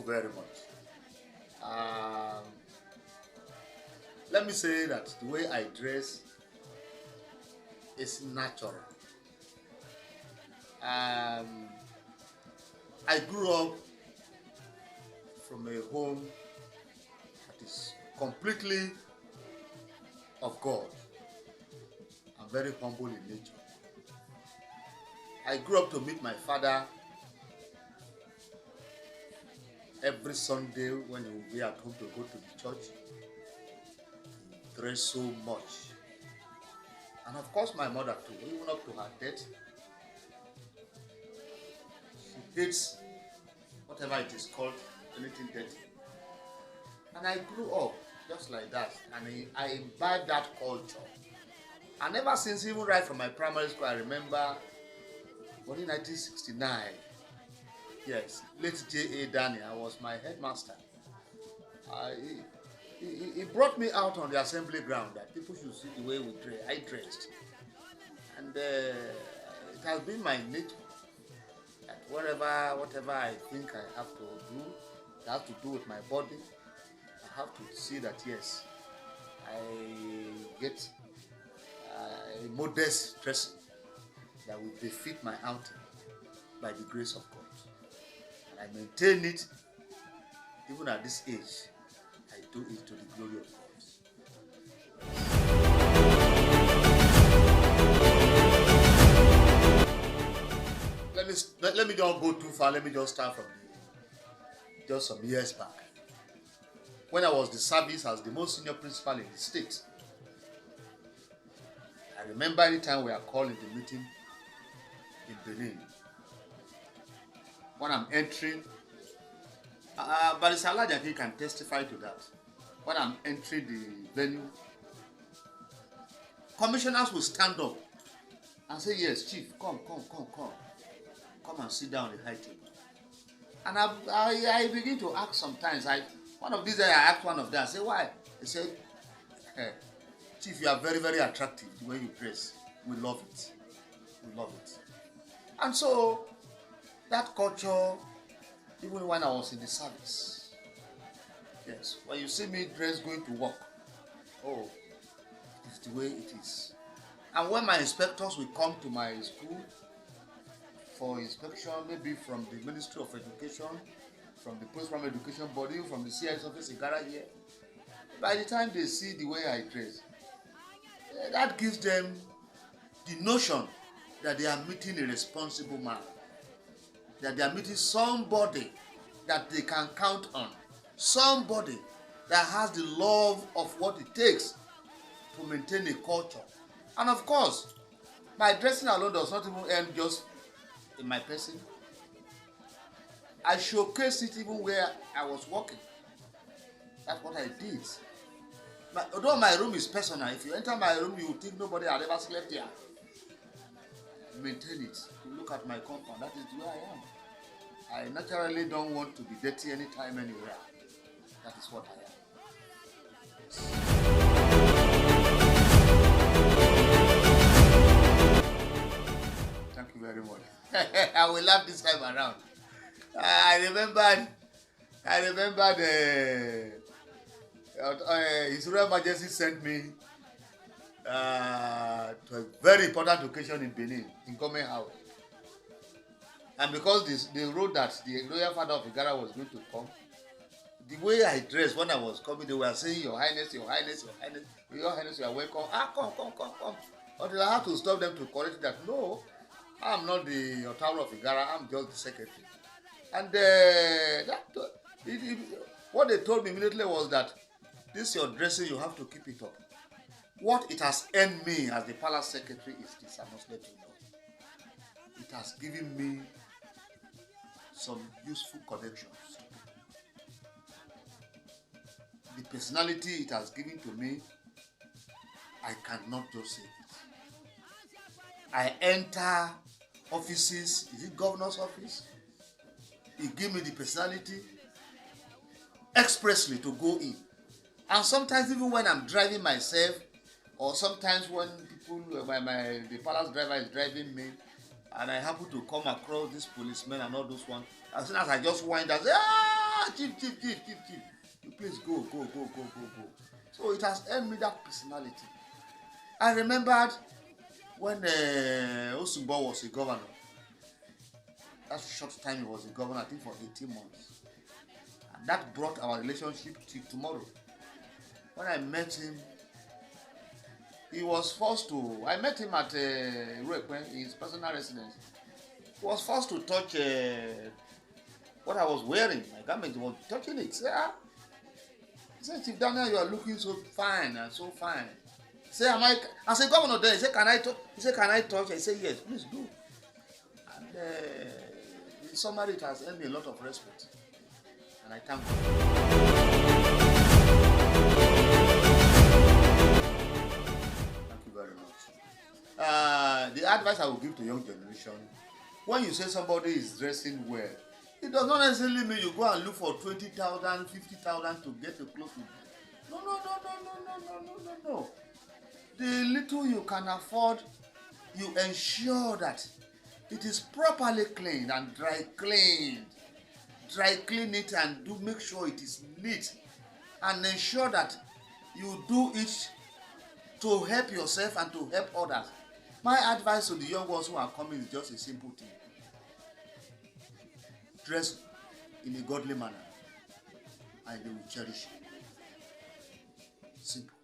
very much. Um, Let me say that the way I dress is natural. I grew up from a home that is completely of God. I'm very humble in nature. I grew up to meet my father every Sunday when he would be at home to go to the church. He dressed so much. And of course my mother too, even up to her death. She hates whatever it is called, anything dirty. And I grew up just like that, and I imbibed that culture. And ever since, even right from my primary school, I remember in 1969, yes, late J.A. Dania was my headmaster. He brought me out on the assembly ground that people should see the way I dressed. And it has been my nature that whatever I think I have to do, it has to do with my body. I have to see that, yes, I get a modest dressing that will befit my outing by the grace of God. And I maintain it even at this age. I do it to the glory of God. Let me don't go too far. Let me just start from just some years back. When I was the service as the most senior principal in the state, I remember any time we are called in the meeting in Benin. When I'm entering, but it's allowed that he can testify to that. When I'm entering the venue, commissioners will stand up and say, "Yes, chief, come and sit down on the high table." And I begin to ask sometimes. One of these days I asked one of them, I said, "Why?" He said, "Hey, chief, you are very, very attractive the way you dress. We love it. We love it." And so that culture, even when I was in the service, yes, when you see me dressed going to work, oh, it's the way it is. And when my inspectors will come to my school for inspection, maybe from the Ministry of Education, from the Post-Primary Education Body, from the CIS office in Igarra here, by the time they see the way I dress, that gives them the notion that they are meeting a responsible man, that they are meeting somebody that they can count on, somebody that has the love of what it takes to maintain a culture. And of course, my dressing alone does not even end just in my person. I showcase it even where I was working. That's what I did. Although my room is personal, if you enter my room, you will think nobody had ever slept there. Maintain it. You look at my compound, that is the way I am. I naturally don't want to be dirty anytime, anywhere. That is what I am. Thank you very much. I will laugh this time around. I remember His Royal Majesty sent me to a very important occasion in Benin, in Government House. And because they wrote that the Royal Father of Igarra was going to come, the way I dressed when I was coming, they were saying, "Your Highness, Your Highness, Your Highness, Your Highness, you are welcome." Come. Until I had to stop them to correct that, no, I'm not the Otaru of Igarra, I'm just the secretary. And what they told me immediately was that this your dressing, you have to keep it up. What it has earned me as the palace secretary is this, I must let you know. It has given me some useful connections. The personality it has given to me, I cannot just say it. I enter offices, is it governor's office? He gave me the personality expressly to go in. And sometimes even when I'm driving myself, or sometimes when people, the palace driver is driving me, and I happen to come across this policeman and all those ones, as soon as I just wind up, say, chief. You please go. So it has earned me that personality. I remembered when Otunba was a governor. That short time he was a governor, I think for 18 months. And that brought our relationship to tomorrow. When I met him, he was forced to. I met him at his personal residence. He was forced to touch what I was wearing. My garment, he was touching it. He said, Chief Dania, you are looking so fine and so fine. He said, am I? I said, Governor there. He said, can I touch? He said, can I touch? I said, yes, please do. And in summary, it has earned me a lot of respect. And I thank God. Thank you very much. The advice I will give to young generation, when you say somebody is dressing well, it does not necessarily mean you go and look for 20,000, 50,000 to get a clothes. No. The little you can afford, you ensure that it is properly cleaned and dry cleaned. Dry clean it and do make sure it is neat, and ensure that you do it to help yourself and to help others. My advice to the young ones who are coming is just a simple thing. Dress in a godly manner and they will cherish you. Simple.